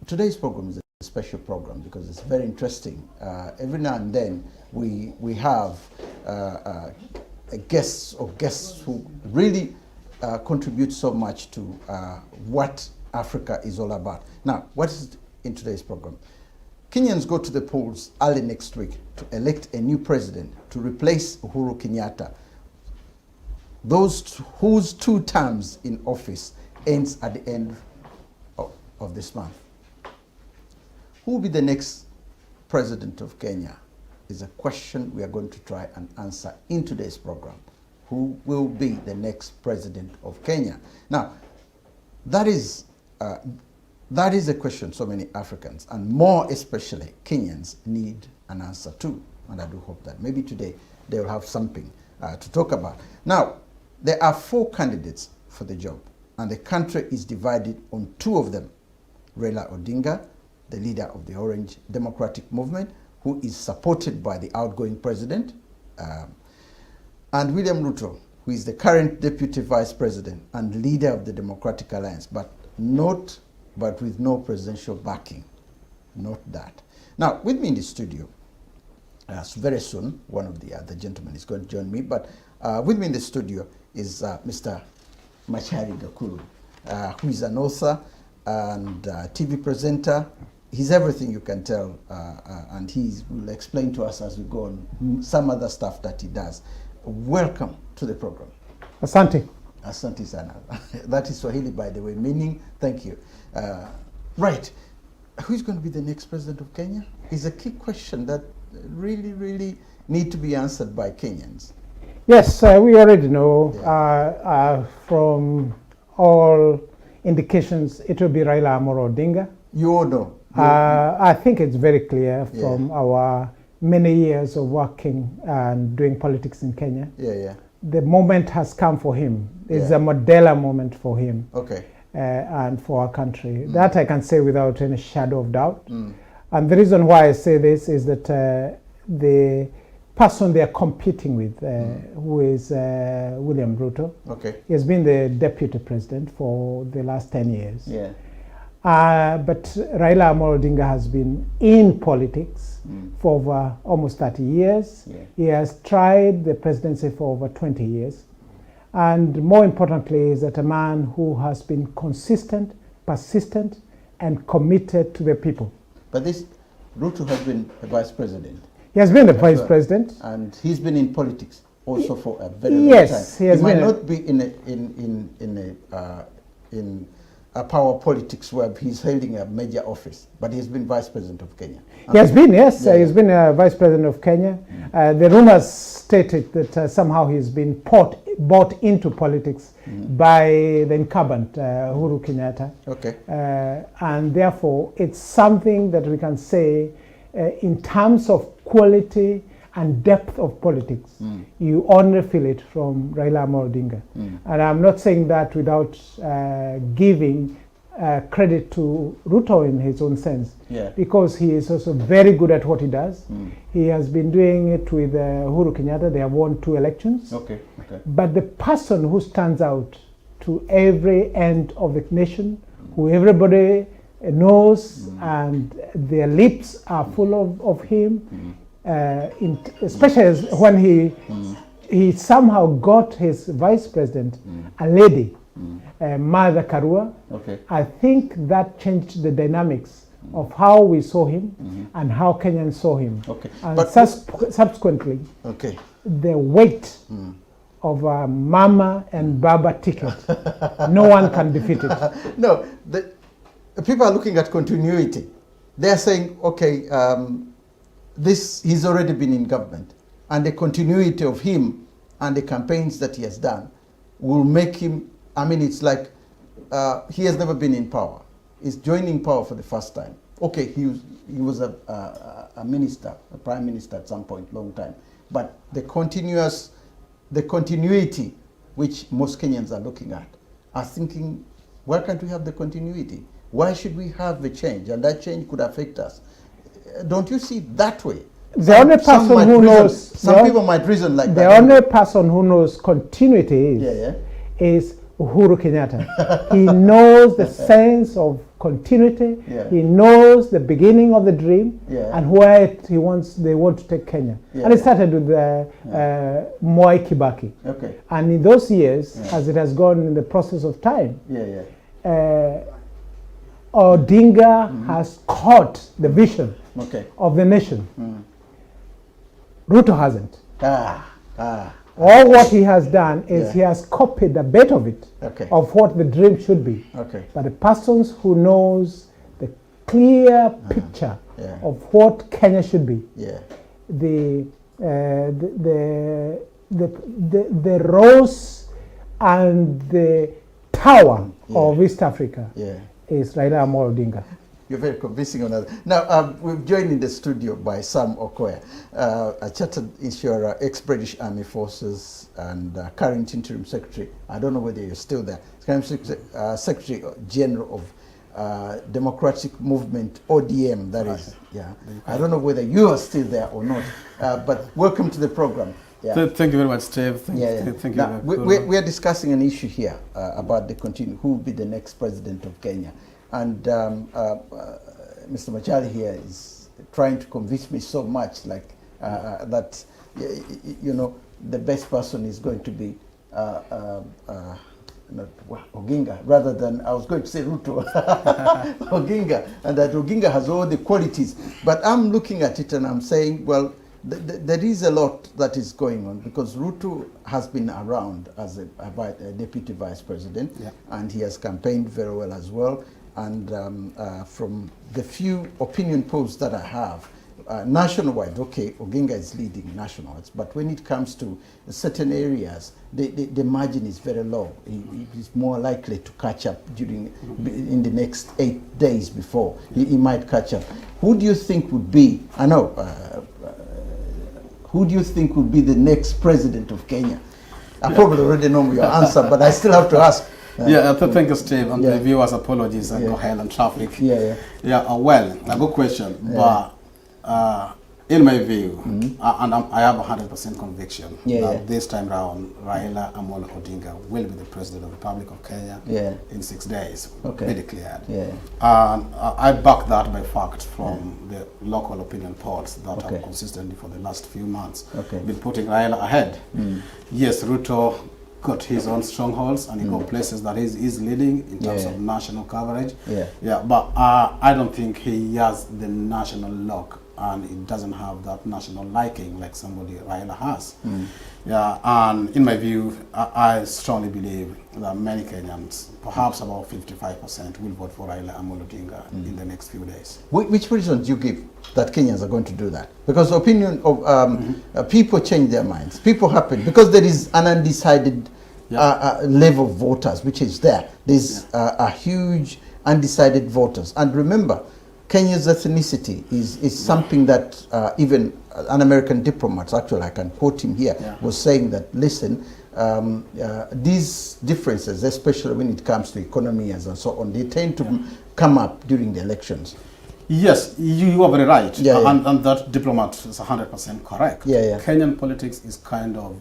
today's program is a special program because it's very interesting. Every now and then we have guests who really contribute so much to what Africa is all about. Now, what is in today's program? Kenyans go to the polls early next week to elect a new president to replace Uhuru Kenyatta, whose 2 terms in office ends at the end of this month. Who will be the next president of Kenya is a question we are going to try and answer in today's program. Who will be the next president of Kenya? Now, that is a question so many Africans, and more especially Kenyans, need an answer to. And I do hope that maybe today they will have something to talk about. Now, there are 4 candidates for the job, and the country is divided on 2 of them. Raila Odinga, the leader of the Orange Democratic Movement, who is supported by the outgoing president, and William Ruto, who is the current deputy vice president and leader of the Democratic Alliance, but with no presidential backing. Not that. Now, with me in the studio, very soon, one of the other gentlemen is going to join me, but with me in the studio is Mr. Machari Gakuru, who is an author and TV presenter. He's everything you can tell, and he will explain to us as we go on some other stuff that he does. Welcome to the program. Asante. Asante sana. That is Swahili, by the way, meaning thank you. Right. Who's going to be the next president of Kenya? Is a key question that really need to be answered by Kenyans. Yes, we already know from all indications it will be Raila Odinga. You all know. I think it's very clear from our many years of working and doing politics in Kenya. The moment has come for him. It's a Mandela moment for him. Okay. And for our country. That I can say without any shadow of doubt. And the reason why I say this is that the person they are competing with, who is William Ruto, he has been the deputy president for the last 10 years. But Raila Odinga has been in politics for over almost 30 years. He has tried the presidency for over 20 years. And more importantly is that a man who has been consistent, persistent, and committed to the people. But this Ruto has been a vice president. He has been a vice president. And he's been in politics also for a very long time. He has might not be in a power politics where he's holding a major office, but he's been vice president of Kenya. He has been, yes. He's been a vice president of Kenya. The rumors stated that somehow he's been bought into politics by the incumbent, Uhuru Kenyatta. And therefore, it's something that we can say in terms of quality and depth of politics, you only feel it from Raila Odinga. And I'm not saying that without giving credit to Ruto in his own sense, because he is also very good at what he does. He has been doing it with Uhuru Kenyatta. They have won 2 elections. But the person who stands out to every end of the nation, who everybody knows, and their lips are full of him, especially when he somehow got his vice president, a lady, Martha Karua. I think that changed the dynamics of how we saw him and how Kenyans saw him. And but subsequently, the weight of a Mama and Baba ticket, no one can defeat it. No, people are looking at continuity. They're saying, he's already been in government, and the continuity of him and the campaigns that he has done will make him, it's like he has never been in power. He's joining power for the first time. He was a minister, a prime minister at some point, long time. But the continuity which most Kenyans are looking at are thinking, why can't we have the continuity? Why should we have the change? And that change could affect us. Don't you see that way? The only person who knows... Some people might reason like that. The only person who knows continuity is Uhuru Kenyatta. He knows the sense of continuity. Yeah. He knows the beginning of the dream and where they want to take Kenya. And it started with Mwai Kibaki. Okay. And in those years, as it has gone in the process of time, Odinga has caught the vision of the nation. Ruto hasn't. All what he has done is he has copied a bit of it, of what the dream should be. But the persons who knows the clear picture of what Kenya should be, the rose and the tower of East Africa is Raila Odinga. You're very convincing on that. Now, we've joined in the studio by Sam Okoya, a chartered insurer, ex-British Army Forces, and current interim secretary. I don't know whether you're still there. Secretary General of Democratic Movement, ODM, that is. Yeah. I don't know whether you are still there or not, but welcome to the program. Thank you very much, Steve. Thank you. Now, we are discussing an issue here about the who will be the next president of Kenya. And Mr. Machali here is trying to convince me so much, like that, you know, the best person is going to be not Odinga, rather than, I was going to say Ruto, Odinga, and that Odinga has all the qualities. But I'm looking at it and I'm saying, well, there is a lot that is going on, because Ruto has been around as a deputy vice president, and he has campaigned very well as well. And from the few opinion polls that I have, nationwide, okay, Odinga is leading nationwide, but when it comes to certain areas, the margin is very low. He is more likely to catch up in the next 8 days before. He might catch up. Who do you think would be, who do you think would be the next president of Kenya? I probably already know your answer, but I still have to ask. Thank you, Steve, and the viewers' apologies. I go hell and traffic. Well, a good question, but in my view, and I have 100% conviction that this time round, Raila Odinga will be the president of the Republic of Kenya in 6 days, be declared. And I back that by fact from the local opinion polls that have consistently for the last few months been putting Raila ahead. Yes, Ruto got his own strongholds, and he got places that he's leading in terms of national coverage. But I don't think he has the national look, and he doesn't have that national liking like somebody Raila has. And in my view, I strongly believe that many Kenyans, perhaps about 55%, will vote for Raila Odinga in the next few days. Which reasons do you give that Kenyans are going to do that? Because the opinion of people change their minds. People happen, because there is an undecided level of voters, which is there. There's a huge undecided voters. And remember, Kenya's ethnicity is something that even an American diplomat, actually I can quote him here, was saying that, listen, these differences, especially when it comes to economy and so on, they tend to come up during the elections. Yes, you are very right, and that diplomat is 100% correct. Kenyan politics is kind of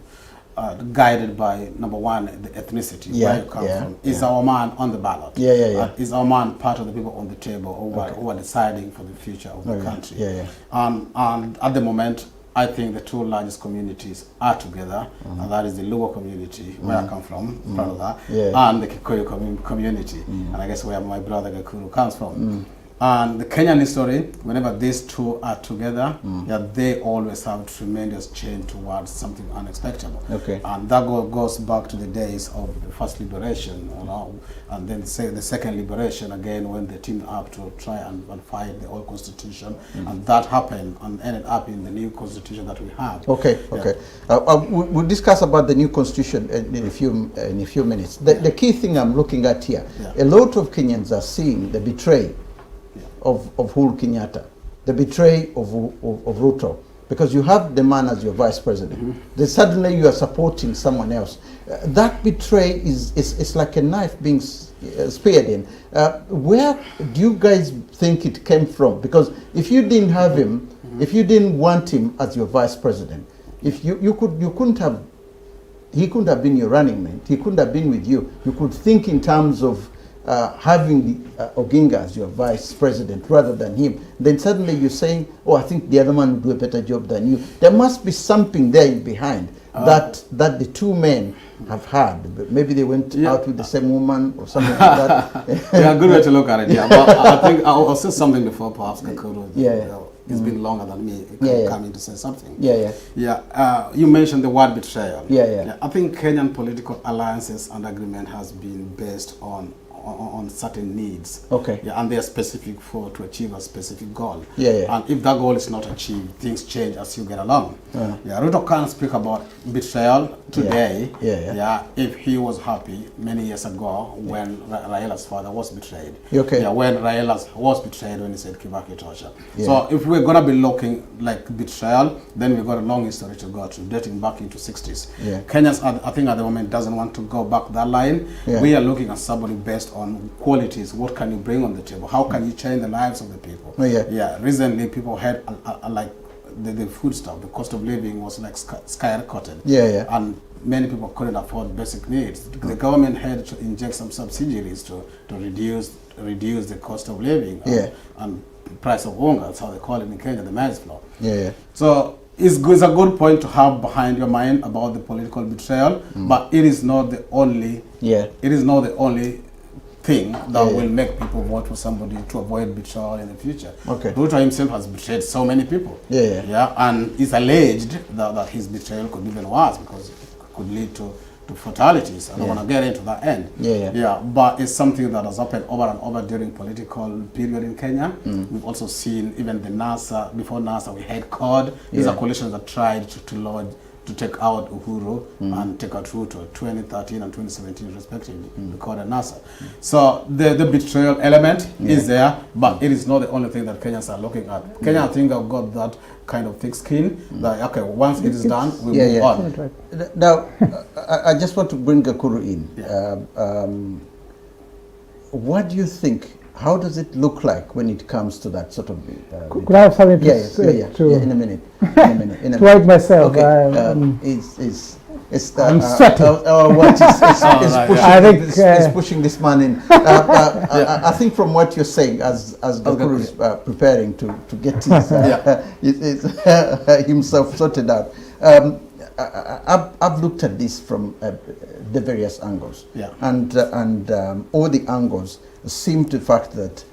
guided by, number one, the ethnicity, where you come from. Is our man on the ballot? Is our man part of the people on the table who are deciding for the future of the country? And at the moment, I think the two largest communities are together, and that is the Luo community, where I come from, part of that, and the Kikuyu community, and I guess where my brother Gakuru comes from. And the Kenyan history, whenever these two are together, they always have tremendous change towards something unexpected. And that goes back to the days of the first liberation, you know, and then the second liberation again, when they teamed up to try and fight the old constitution, and that happened and ended up in the new constitution that we have. We'll discuss about the new constitution in a few minutes. The key thing I'm looking at here, a lot of Kenyans are seeing the betrayal of Uhuru Kenyatta, the betray of Ruto, because you have the man as your vice president. Then suddenly you are supporting someone else. That betray is like a knife being speared in. Where do you guys think it came from? Because if you didn't have him, if you didn't want him as your vice president, if he couldn't have been your running mate. He couldn't have been with you. You could think in terms of having Odinga as your vice president rather than him, then suddenly you're saying, oh, I think the other man will do a better job than you. There must be something there behind that the two men have had. Maybe they went out with the same woman or something like that. Yeah, good way to look at it. Yeah, but I think I'll say something before perhaps Kakuru. It's been longer than me coming to say something. You mentioned the word betrayal. I think Kenyan political alliances and agreement has been based on certain needs. And they are specific to achieve a specific goal. And if that goal is not achieved, things change as you get along. Ruto can't speak about betrayal today. If he was happy many years ago when Raila's father was betrayed. When Raila was betrayed when he said Kibaki torture. So if we're gonna be looking like betrayal, then we've got a long history to go to, dating back into 60s. Kenyans, I think at the moment, doesn't want to go back that line. We are looking at somebody based on qualities. What can you bring on the table? How can you change the lives of the people? Recently people had like the food stuff, the cost of living was like skyrocketed. And many people couldn't afford basic needs. The government had to inject some subsidies to reduce the cost of living and price of hunger. That's how they call it in Kenya, the maize flour. So it's a good point to have behind your mind about the political betrayal, but it is not the only. It is not the only thing that will make people vote for somebody to avoid betrayal in the future. Ruto himself has betrayed so many people. And it's alleged that his betrayal could be even worse because it could lead to fatalities. I don't want to get into that end. But it's something that has happened over and over during political period in Kenya. We've also seen even the NASA, before NASA we had CORD. These are coalitions that tried to take out Uhuru and take out Ruto 2013 and 2017 respectively, the CORD and NASA. So the betrayal element is there, but it is not the only thing that Kenyans are looking at. Kenya, I think, have got that kind of thick skin that, okay, once it is done, we move on. Now, I just want to bring Gakuru in. What do you think? How does it look like when it comes to that sort of? Could I have something to say? In a minute. To wipe myself. I'm sweating. It's pushing this man in. I think from what you're saying, as Gakuru is preparing to get himself sorted out, I've looked at this from the various angles, and all the angles seem to the fact that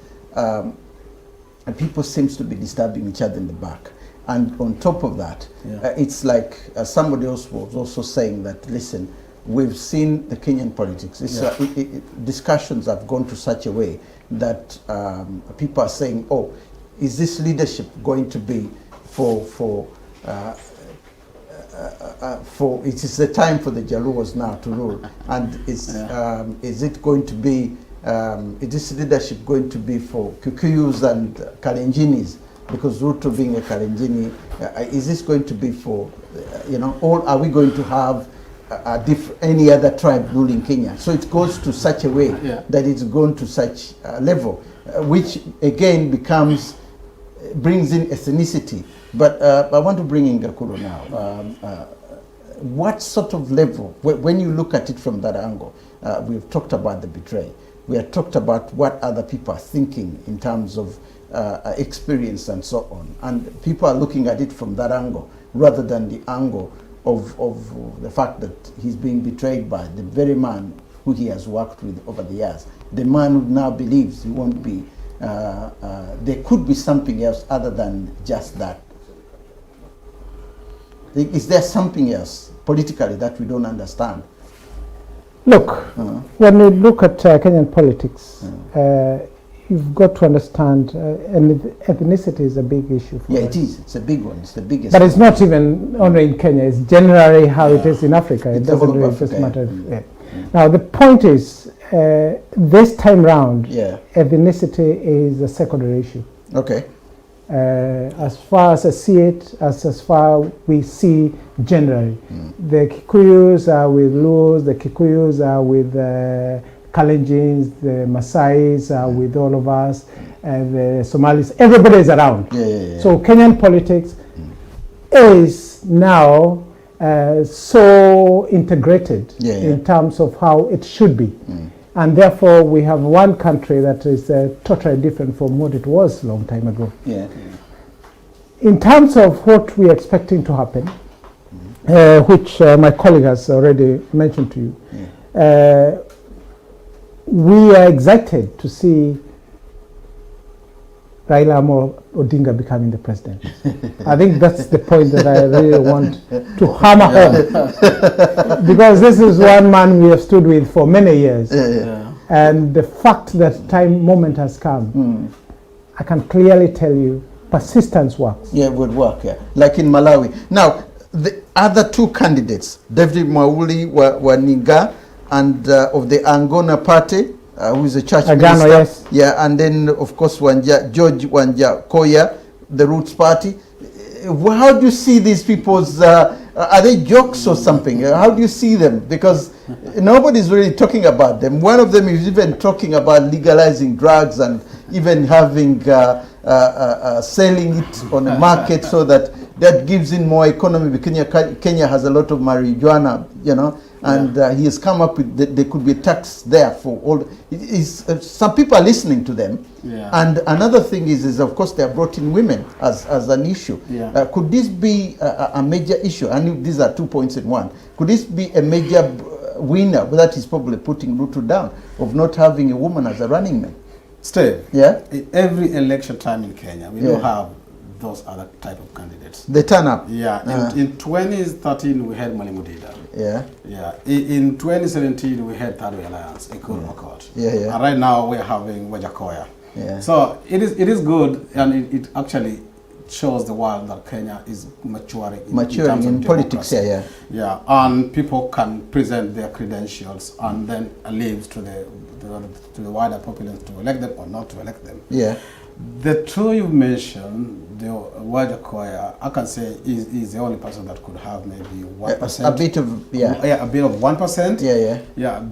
people seems to be disturbing each other in the back. And on top of that, it's like somebody else was also saying that, listen, we've seen the Kenyan politics. Discussions have gone to such a way that people are saying, oh, is this leadership going to be for it is the time for the Jaluos now to rule, and is it going to be is this leadership going to be for Kikuyus and Kalenjinis? Because Ruto being a Kalenjini, is this going to be for or are we going to have any other tribe ruling Kenya? So it goes to such a way that it's gone to such a level, which again brings in ethnicity. But I want to bring in Gakuru now. What sort of level, when you look at it from that angle, we've talked about the betrayal. We have talked about what other people are thinking in terms of experience and so on. And people are looking at it from that angle rather than the angle of the fact that he's being betrayed by the very man who he has worked with over the years. The man who now believes he won't be, there could be something else other than just that. Is there something else politically that we don't understand? Look, when we look at Kenyan politics, you've got to understand, and ethnicity is a big issue for us. It is. It's a big one. It's the biggest. But it's not even only in Kenya. It's generally how it is in Africa. It doesn't really just matter. Now, the point is, this time round, ethnicity is a secondary issue. As far as I see it, as far we see generally, the Kikuyus are with Luos, the Kikuyus are with Kalenjins, the Maasais are with all of us, and the Somalis. Everybody is around. So Kenyan politics is now so integrated in terms of how it should be. And therefore, we have one country that is totally different from what it was a long time ago. Yeah. In terms of what we are expecting to happen, which my colleague has already mentioned to you, we are excited to see Raila Odinga becoming the president. I think that's the point that I really want to hammer home. Because this is one man we have stood with for many years. And the fact that moment has come, I can clearly tell you, persistence works. Yeah, it would work, like in Malawi. Now, the other two candidates, David Mwauli Waniga, and of the Angona Party, who is a church minister. Yes. Yeah, and then, of course, George Koya, the Roots Party. How do you see these people's, are they jokes or something? How do you see them? Because nobody's really talking about them. One of them is even talking about legalizing drugs and even having, selling it on the market so that gives in more economy. Kenya has a lot of marijuana, and he has come up with there could be a tax there for all. Some people are listening to them, and another thing is of course they have brought in women as an issue. Could this be a major issue? And these are 2 points in one. Could this be a major winner? But that is probably putting Ruto down of not having a woman as a running mate. Steve, every election time in Kenya, we don't have those other type of candidates. They turn up. In 2013 we had Mulindwa. In 2017 we had Third Way Alliance, Uhuru Kenyatta. And right now we're having Wajakoya. So it is good, and it actually shows the world that Kenya is maturing in politics. And people can present their credentials and then leave to the wider populace to elect them or not to elect them. The two you mentioned, the Wajakoya, I can say is the only person that could have maybe 1%. A bit of a bit of 1%.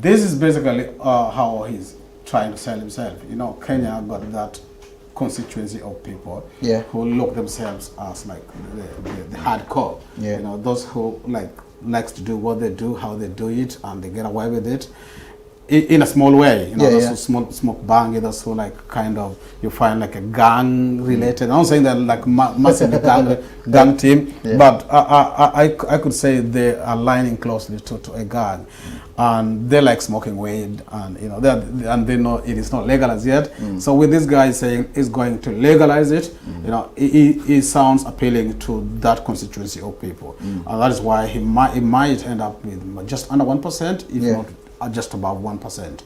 This is basically how he's trying to sell himself. Kenya got that constituency of people who look themselves as like the hardcore. Those who likes to do what they do, how they do it, and they get away with it. In a small way, those who smoke bang, those who kind of, you find like a gang related. I'm not saying that like massive gang team, but I could say they are aligning closely to a gang, and they like smoking weed, and they know it is not legalized yet. So with this guy saying he's going to legalize it, it sounds appealing to that constituency of people, and that is why he might end up with just under 1%, if not just above 1%.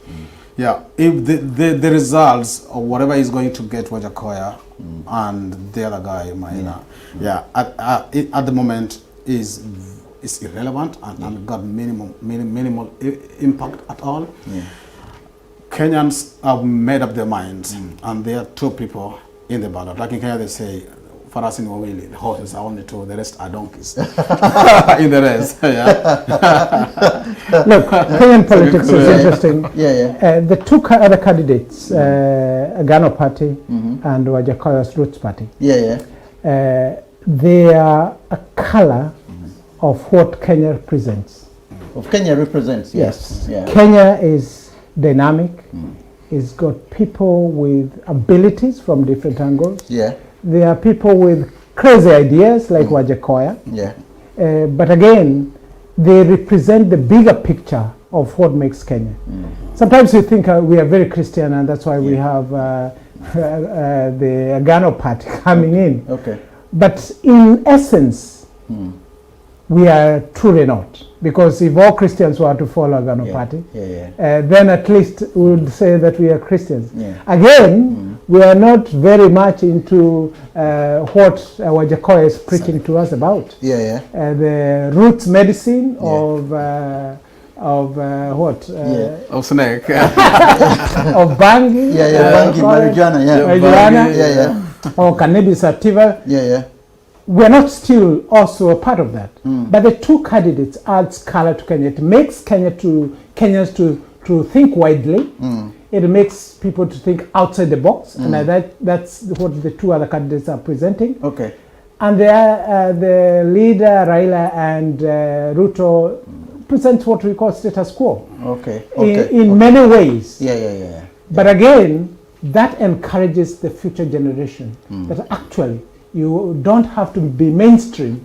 If the results or whatever is going to get Wajakoya and the other guy, Maina, at the moment is irrelevant and got minimal impact at all. Kenyans have made up their minds, and there are two people in the ballot. Like in Kenya, they say, for us in Wawili, the horses are only two, the rest are donkeys. In the rest, Look, Kenyan politics is interesting. The two other candidates, Agano Party and Wajakoya's Roots Party, they are a color of what Kenya represents. Yes. Kenya is dynamic. It's got people with abilities from different angles. There are people with crazy ideas like Wajakoya. But again, they represent the bigger picture of what makes Kenya. Sometimes we think we are very Christian, and that's why we have the Agano Party coming in. But in essence, we are truly not. Because if all Christians were to follow Agano Party, then at least we would say that we are Christians. Again, we are not very much into what Wajakoya is preaching to us about. The roots medicine of what? Of snake. Of bangi. Bangi, marijuana. Or cannabis sativa. We're not still also a part of that. But the two candidates adds color to Kenya. It makes Kenyans to think widely. It makes people to think outside the box, and that's what the two other candidates are presenting. And the leader Raila and Ruto presents what we call status quo. Okay. In many ways. Yeah. But again, that encourages the future generation that actually you don't have to be mainstream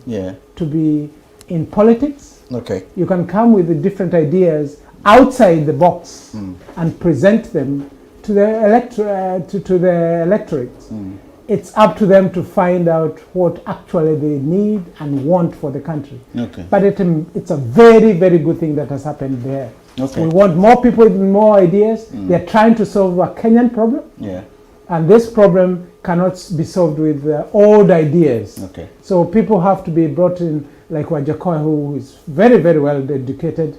to be in politics. Okay. You can come with the different ideas outside the box and present them to the electorate. It's up to them to find out what actually they need and want for the country. Okay. But it's a very, very good thing that has happened there. Okay. We want more people with more ideas. They're trying to solve a Kenyan problem. Yeah. And this problem cannot be solved with old ideas. Okay. So people have to be brought in, like Wajakoya, who is very, very well educated,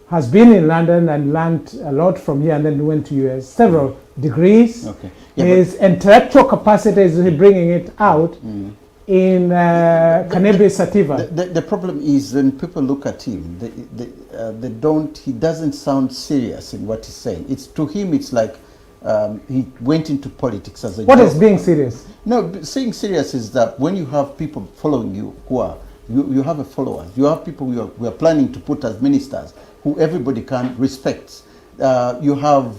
has been in London and learned a lot from here and then went to US, several degrees. Okay. His intellectual capacity is bringing it out in Kanebe Sativa. The problem is when people look at him, he doesn't sound serious in what he's saying. To him, it's like he went into politics as a What joke. is being serious? No, saying serious is that when you have people following you who are, you have a followers, you have people who are planning to put as ministers who everybody can respect. You have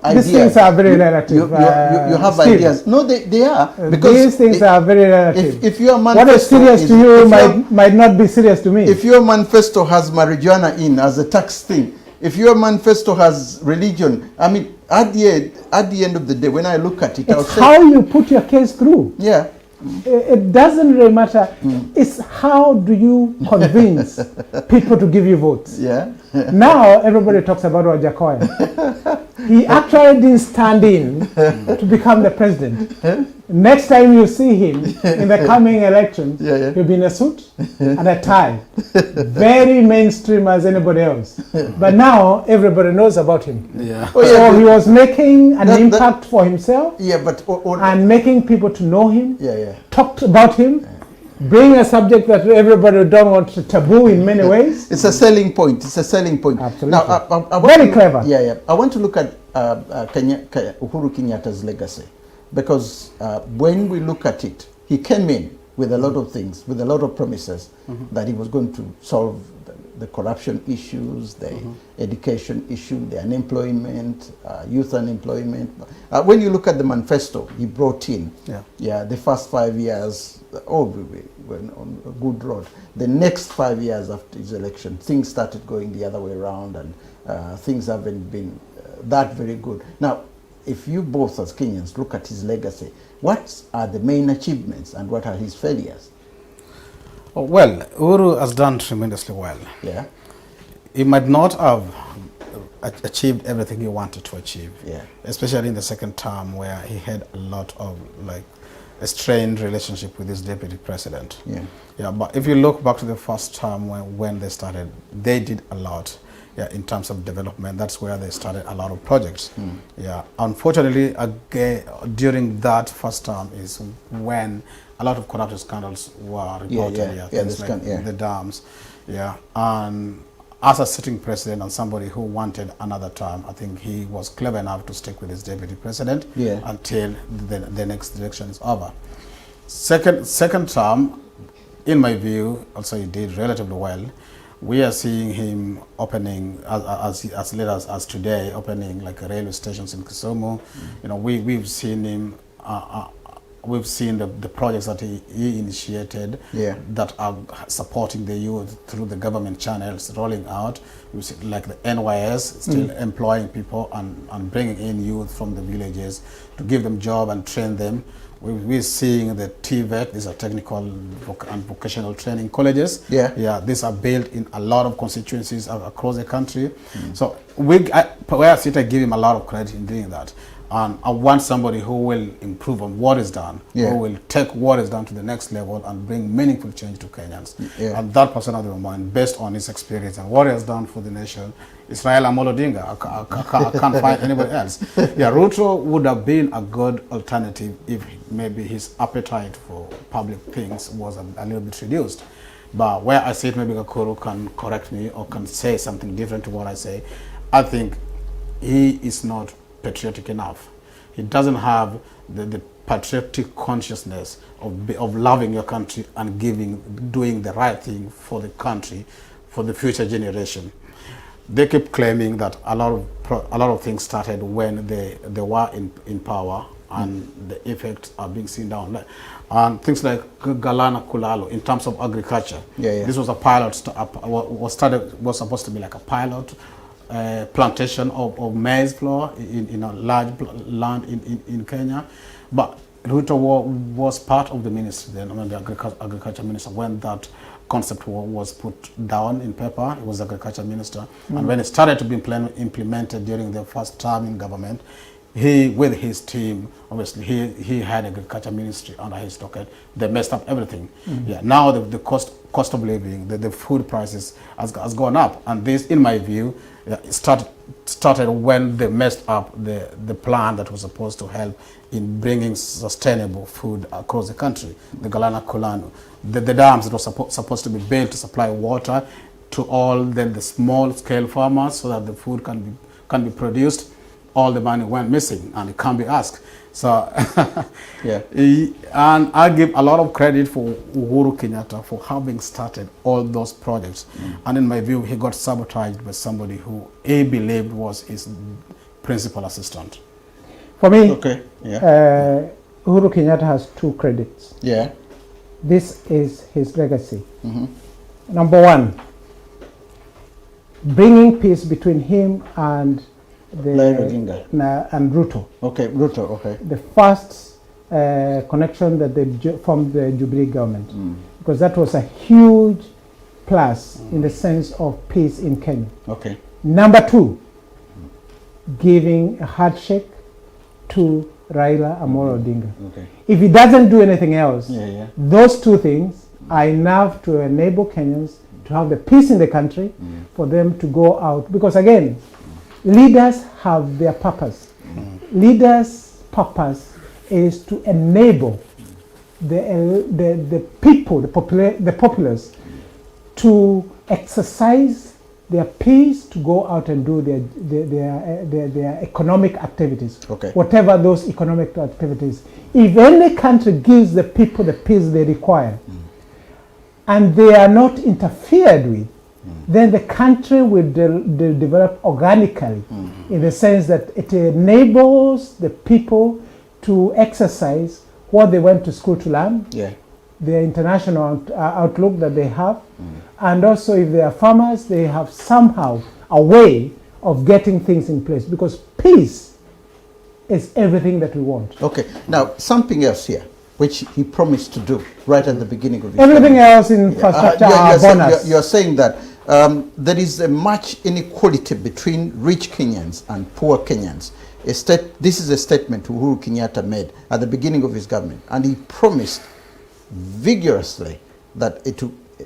ideas. These things are very relative. You have Steve. ideas. No, they are. Because these things are very relative. If your what is serious to you might not be serious to me. If your manifesto has marijuana in as a tax thing, if your manifesto has religion, I mean, at the end of the day, when I look at it, I'll say, how you put your case through. Yeah. It doesn't really matter. It's how do you convince people to give you votes. Yeah. Now everybody talks about Wajakoya. He actually didn't stand in to become the president. Next time you see him in the coming elections, he'll be in a suit and a tie. Very mainstream as anybody else. But now everybody knows about him. Yeah. So he was making an impact for himself. Yeah, but and making people to know him. Yeah. Talked about him. Bring a subject that everybody don't want to taboo in many ways. It's a selling point. It's a selling point. Absolutely. Now, very clever. Yeah. I want to look at Uhuru Kenyatta's legacy, because when we look at it, he came in with a lot of things, with a lot of promises that he was going to solve the corruption issues, the education issue, the unemployment, youth unemployment. When you look at the manifesto he brought in, the first 5 years, we were on a good road. The next 5 years after his election, things started going the other way around, and things haven't been that very good. Now, if you both as Kenyans look at his legacy, what are the main achievements and what are his failures? Oh, well, Uhuru has done tremendously well. Yeah. He might not have achieved everything he wanted to achieve, especially in the second term, where he had a lot of a strained relationship with his deputy president. But if you look back to the first term when they started, they did a lot in terms of development. That's where they started a lot of projects. Unfortunately, again, during that first term is when a lot of corruption scandals were reported. Things like the dams. And as a sitting president and somebody who wanted another term, I think he was clever enough to stick with his deputy president until the next election is over. Second term, in my view, also he did relatively well. We are seeing him opening, as late as today, opening like railway stations in Kisumu. We've seen him. We've seen the projects that he initiated that are supporting the youth through the government channels rolling out. We see like the NYS still employing people and bringing in youth from the villages to give them job and train them. We're seeing the TVET, these are technical and vocational training colleges. These are built in a lot of constituencies across the country. So where I sit, I give him a lot of credit in doing that. And I want somebody who will improve on what is done, who will take what is done to the next level and bring meaningful change to Kenyans. And that person of the mind, based on his experience and what he has done for the nation, is Raila Odinga. I can't find anybody else. Ruto would have been a good alternative if maybe his appetite for public things was a little bit reduced. But where I sit, maybe Gakuru can correct me or can say something different to what I say. I think he is not patriotic enough. He doesn't have the patriotic consciousness of loving your country and doing the right thing for the country, for the future generation. They keep claiming that a lot of things started when they were in power, and the effects are being seen down. And things like Galana Kulalo in terms of agriculture. This was a pilot, was supposed to be like a pilot plantation of maize flour in a large land in Kenya. But Ruto was part of the ministry then, the agriculture minister, when that concept was put down in paper. He was agriculture minister. And when it started to be implemented during the first term in government, he, with his team, obviously, he had agriculture ministry under his docket. They messed up everything. Now the cost of living, the food prices has gone up. And this, in my view, started when they messed up the plan that was supposed to help in bringing sustainable food across the country, the Galana Kulanu. The dams that were supposed to be built to supply water to all the small-scale farmers so that the food can be produced. All the money went missing, and it can't be asked. So, and I give a lot of credit for Uhuru Kenyatta for having started all those projects. And in my view, he got sabotaged by somebody who he believed was his principal assistant. For me, Uhuru Kenyatta has two credits. This is his legacy. Number one, bringing peace between him and Raila Odinga and Ruto. Ruto. The first connection that they formed the Jubilee government, because that was a huge plus in the sense of peace in Kenya. Number two, giving a handshake to Raila Odinga. If he doesn't do anything else, those two things are enough to enable Kenyans to have the peace in the country, for them to go out. Because again, leaders have their purpose. Leaders' purpose is to enable the people, the populace, to exercise their peace, to go out and do their economic activities, whatever those economic activities. If any country gives the people the peace they require, and they are not interfered with, then the country will develop organically, in the sense that it enables the people to exercise what they went to school to learn, their international outlook that they have, and also if they are farmers, they have somehow a way of getting things in place, because peace is everything that we want. Now something else here, which he promised to do right at the beginning of his everything else in infrastructure bonus. You're saying that there is a much inequality between rich Kenyans and poor Kenyans. This is a statement Uhuru Kenyatta made at the beginning of his government, and he promised vigorously that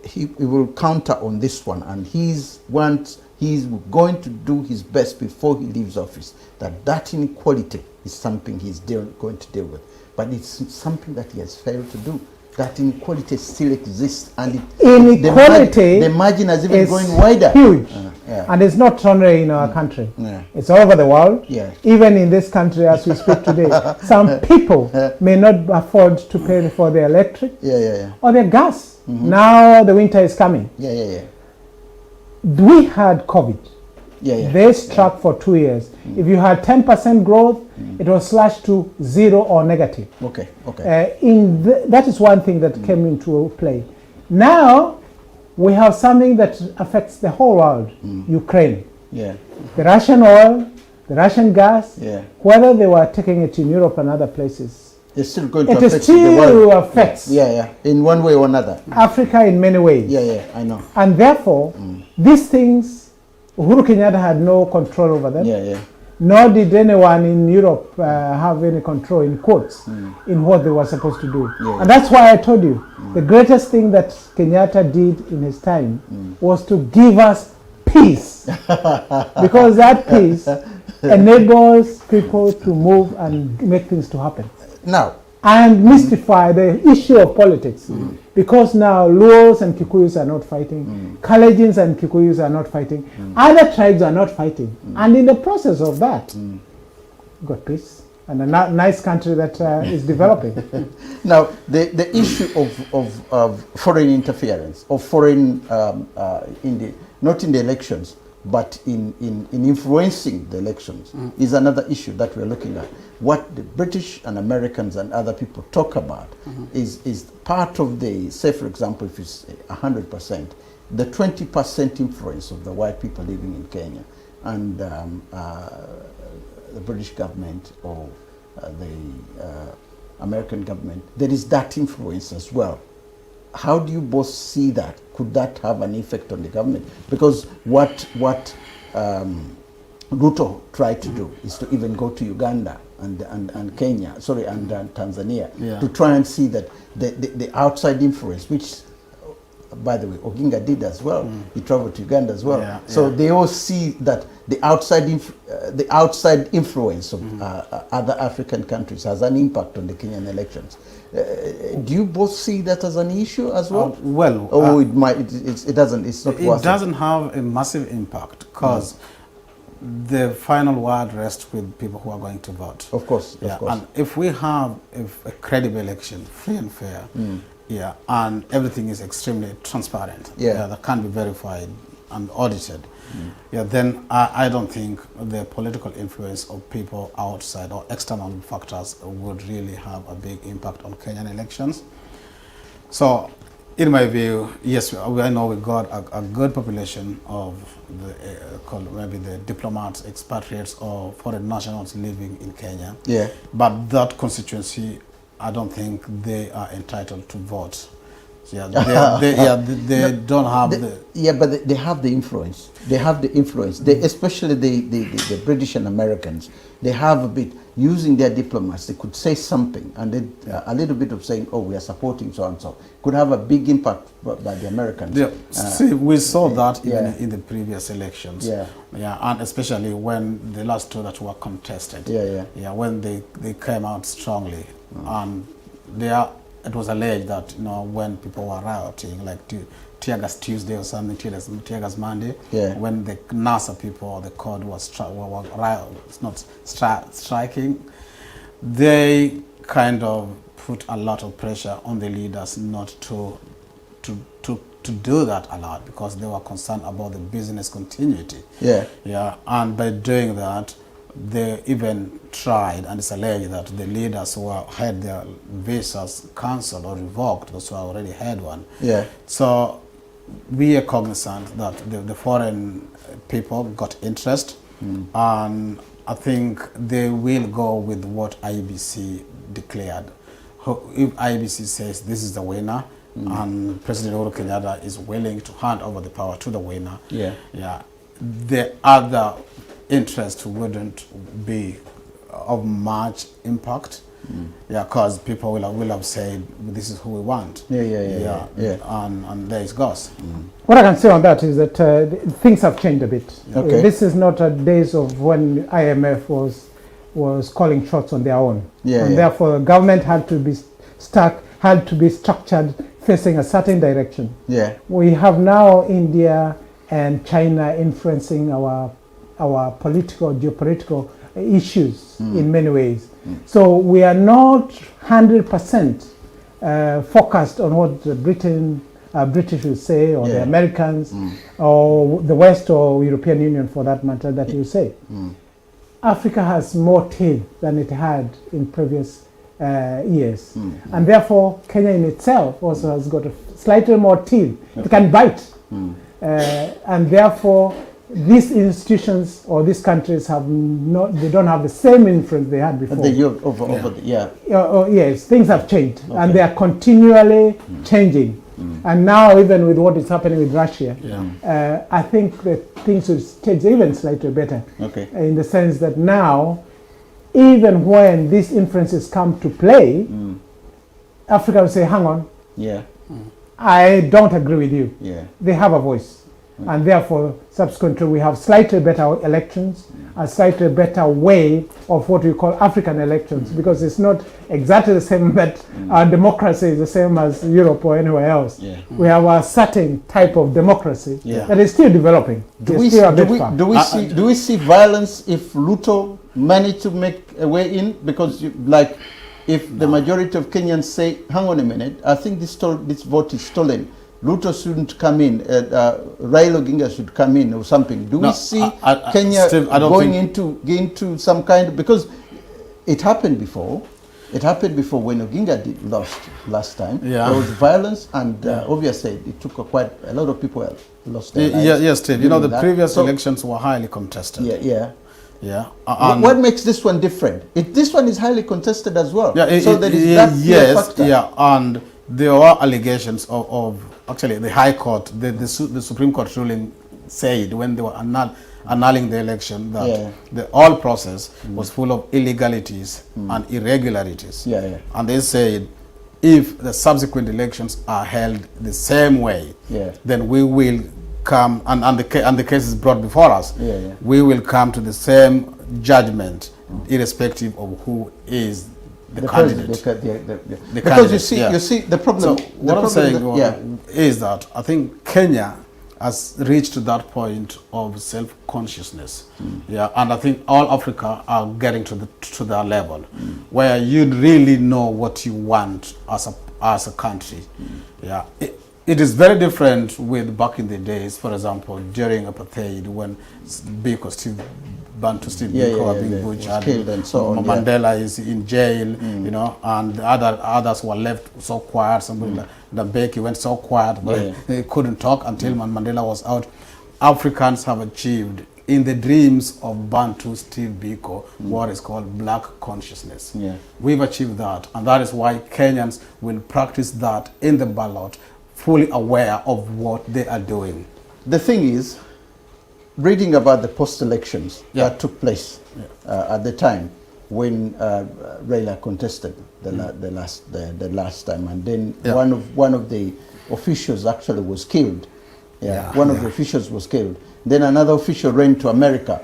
he will counter on this one, and he's going to do his best before he leaves office, that inequality is something he's going to deal with. But it's something that he has failed to do. That inequality still exists, and the margin is even going wider. Huge. And it's not only in our country. It's all over the world. Even in this country as we speak today, some people may not afford to pay for their electric or their gas. Now the winter is coming. We had COVID. They struck for 2 years. If you had 10% growth, it was slashed to 0 or negative. That is one thing that came into play. Now we have something that affects the whole world. Ukraine. The Russian oil, the Russian gas, whether they were taking it in Europe and other places, it's still going to affect the world. Affects in one way or another. Africa in many ways. I know. And therefore, these things, Uhuru Kenyatta had no control over them. Nor did anyone in Europe have any control, in quotes, in what they were supposed to do. And that's why I told you, the greatest thing that Kenyatta did in his time was to give us peace. Because that peace enables people to move and make things to happen. Now, and mystify the issue of politics. Because now Luos and Kikuyus are not fighting, Kalejins and Kikuyus are not fighting, other tribes are not fighting. And in the process of that, got peace. and a nice country that is developing. Now, the issue of foreign interference, or foreign, not in the elections, but in influencing the elections, is another issue that we're looking at. What the British and Americans and other people talk about is part of the, say for example, if it's 100%, the 20% influence of the white people living in Kenya, and the British government or the American government, there is that influence as well. How do you both see that? Could that have an effect on the government? Because what Ruto tried to do is to even go to Uganda and Kenya, sorry, and Tanzania, to try and see that the outside influence, which, by the way, Odinga did as well. He traveled to Uganda as well. So they all see that the outside influence of other African countries has an impact on the Kenyan elections. Do you both see that as an issue as well? It doesn't. It's not. It doesn't have a massive impact because the final word rests with people who are going to vote. Of course. Of course. And if we have a credible election, free and fair, and everything is extremely transparent, that can be verified and audited, then I don't think the political influence of people outside or external factors would really have a big impact on Kenyan elections. So, in my view, yes, I know we got a good population of maybe the diplomats, expatriates, or foreign nationals living in Kenya. But that constituency, I don't think they are entitled to vote. They don't have but they have the influence. They have the influence. Especially the British and Americans. They have a bit, using their diplomats, they could say something, and a little bit of saying, oh, we are supporting so and so, could have a big impact by the Americans. See, we saw that even in the previous elections. And especially when the last two that were contested. When they came out strongly, and it was alleged that when people were rioting, like Tear Gas Tuesday or something, Tear Gas Monday, when the NASA people, the code was striking, they kind of put a lot of pressure on the leaders not to do that a lot, because they were concerned about the business continuity. And by doing that, they even tried, and it's alleged that the leaders who had their visas cancelled or revoked, those who already had one. So we are cognizant that the foreign people got interest, and I think they will go with what IEBC declared. If IEBC says this is the winner, and President Uhuru Kenyatta is willing to hand over the power to the winner, the other interest wouldn't be of much impact, because people will have said, this is who we want, and there it goes. What I can say on that is that things have changed a bit. This is not days of when IMF was calling shots on their own, and therefore the government had to be structured facing a certain direction. We have now India and China influencing our geopolitical issues in many ways. So we are not 100% focused on what the British will say, or the Americans, or the West, or European Union for that matter, that you say. Africa has more teeth than it had in previous years. And therefore, Kenya in itself also has got a slightly more teeth. It can bite. And therefore, these institutions or these countries they don't have the same influence they had before. Yes, things have changed, and they are continually changing. And now, even with what is happening with Russia, I think that things will change even slightly better. In the sense that now, even when these influences come to play, Africa will say, hang on, I don't agree with you. They have a voice. and therefore subsequently we have slightly better elections, a slightly better way of what we call African elections, because it's not exactly the same that our democracy is the same as Europe or anywhere else. We have a certain type of democracy that is still developing. Do we see violence if Ruto managed to make a way in? Because if the majority of Kenyans say, hang on a minute, I think this vote is stolen, Ruto shouldn't come in, Raila Odinga should come in or something. Do we see Kenya Steve, going into some kind of, because it happened before. It happened before when Odinga lost last time. There was violence, and obviously it took quite a lot of people lost their lives. Yes, Steve. You know, the previous elections were highly contested. Yeah. What makes this one different? This one is highly contested as well. So there is that factor. And there were allegations of actually the High Court, the Supreme Court ruling said when they were annulling the election that the whole process was full of illegalities and irregularities. And they said if the subsequent elections are held the same way, then we will come, and the case is brought before us, we will come to the same judgment irrespective of who is the candidate. Because you see the problem. So what I'm saying is that I think Kenya has reached to that point of self-consciousness, and I think all Africa are getting to that level, where you really know what you want as a country. It is very different with back in the days, for example, during apartheid, when Biko Steve Biko are being butchered, and so on, Mandela is in jail, you know, and others were left so quiet. Somebody like Mbeki went so quiet, but he couldn't talk until Mandela was out. Africans have achieved, in the dreams of Bantu Steve Biko, what is called black consciousness. We've achieved that, and that is why Kenyans will practice that in the ballot, fully aware of what they are doing. The thing is, reading about the post-elections that took place at the time when Raila contested the last time, and then one of the officials actually was killed. One of the officials was killed. Then another official ran to America.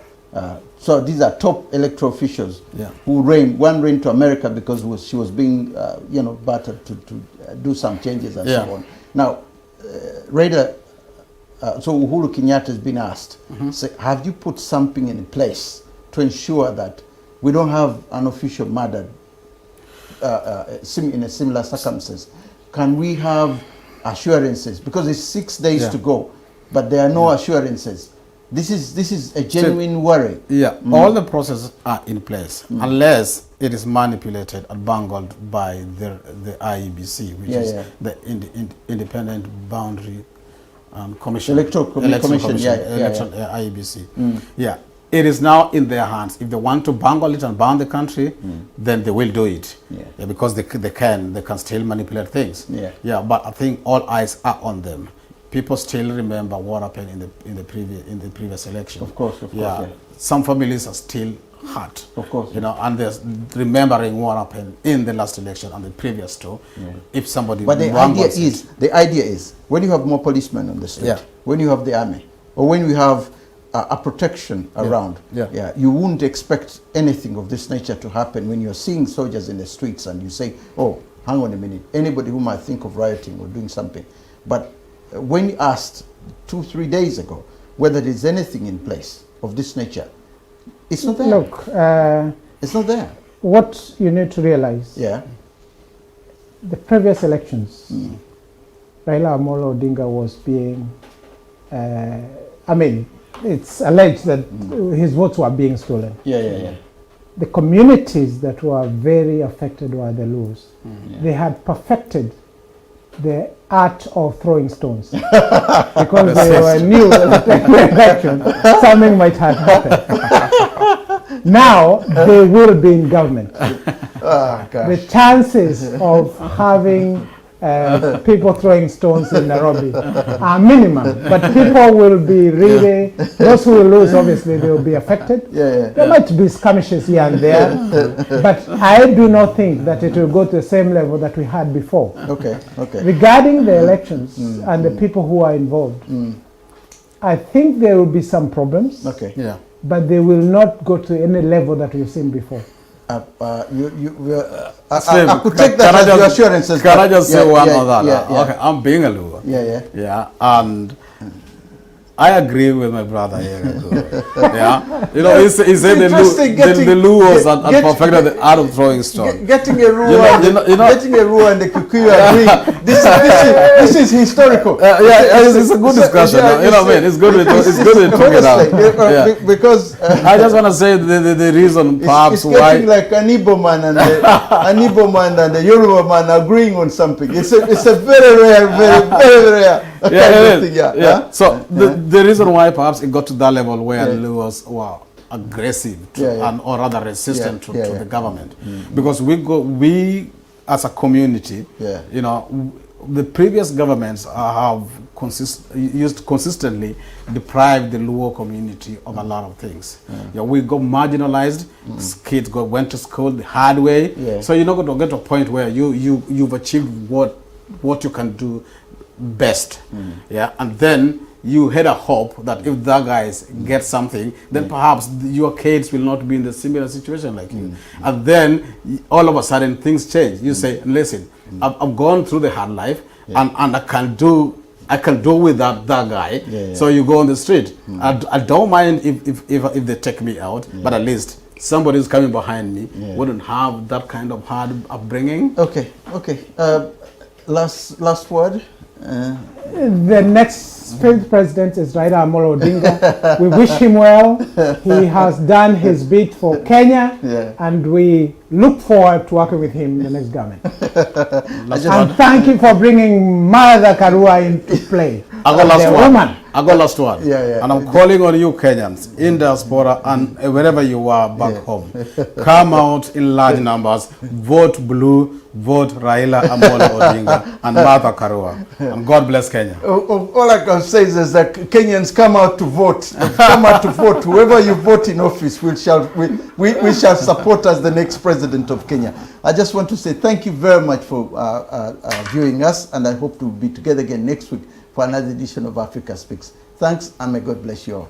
So these are top electoral officials who ran. One ran to America because she was being, battered to do some changes and so on. Now, Raila, so Uhuru Kenyatta has been asked, say, have you put something in place to ensure that we don't have an official murdered in a similar circumstance? Can we have assurances? Because it's 6 days to go, but there are no assurances. This is a genuine worry. All the processes are in place, unless it is manipulated and bungled by the IEBC, which is the Independent Boundary Commission. Electoral Commission. IEBC. It is now in their hands. If they want to bungle it and burn the country, then they will do it. Because they can still manipulate things. But I think all eyes are on them. People still remember what happened in the previous election. Of course. Some families are still hurt. Of course. And they're remembering what happened in the last election and the previous two. If somebody. But the idea is when you have more policemen on the street, when you have the army, or when you have a protection around, you wouldn't expect anything of this nature to happen when you're seeing soldiers in the streets and you say, oh, hang on a minute, anybody who might think of rioting or doing something. But when asked 2-3 days ago whether there's anything in place of this nature, it's not there. Look, it's not there. What you need to realize, the previous elections, Raila Odinga was being, it's alleged that his votes were being stolen. The communities that were very affected were the Luos. They had perfected the art of throwing stones because they were new at the election. Something might have happened. Now they will be in government. The chances of having people throwing stones in Nairobi are minimum, but people will be really, those who will lose, obviously they will be affected. There might be skirmishes here and there, but I do not think that it will go to the same level that we had before. Okay. Regarding the elections and the people who are involved, I think there will be some problems. Okay. Yeah. But they will not go to any level that we've seen before. I could take that as your assurances. Can I just say one or that? Yeah. Okay, I'm being a Luo. Yeah. And I agree with my brother here. Yeah, you know, he said the Luos had perfected the art of throwing stone. Getting a Ruo and the Kikuyu agreeing. This is historical. It's a good discussion. You know what I mean? It's good to talk it out. Because I just want to say the reason perhaps why it's getting like an Igbo man and the Yoruba man agreeing on something. It's a very rare, very rare. Yeah. So the reason why perhaps it got to that level where Luos were aggressive or rather resistant to the government, because we as a community, you know, the previous governments have used consistently deprived the Luo community of a lot of things. Yeah, we got marginalized. Kids went to school the hard way. So you're not going to get to a point where you've achieved what you can do best. Yeah, and then you had a hope that if that guys get something, then perhaps your kids will not be in the similar situation like you. And then all of a sudden things change. You say, listen, I've gone through the hard life, and I can do with that guy. So you go on the street. I don't mind if they take me out, but at least somebody who's coming behind me wouldn't have that kind of hard upbringing. Okay. Last word. The next president is Raila Odinga. We wish him well. He has done his bit for Kenya, and we look forward to working with him in the next government. And thank you for bringing Mother Karua into play. I got last one. And I'm calling on you Kenyans in diaspora and wherever you are back home. Come out in large numbers, vote blue, vote Raila Odinga and Martha Karua. And God bless Kenya. All I can say is that Kenyans come out to vote. Come out to vote. Whoever you vote in office, we shall support as the next president of Kenya. I just want to say thank you very much for viewing us, and I hope to be together again next week for another edition of Africa Speaks. Thanks, and may God bless you all.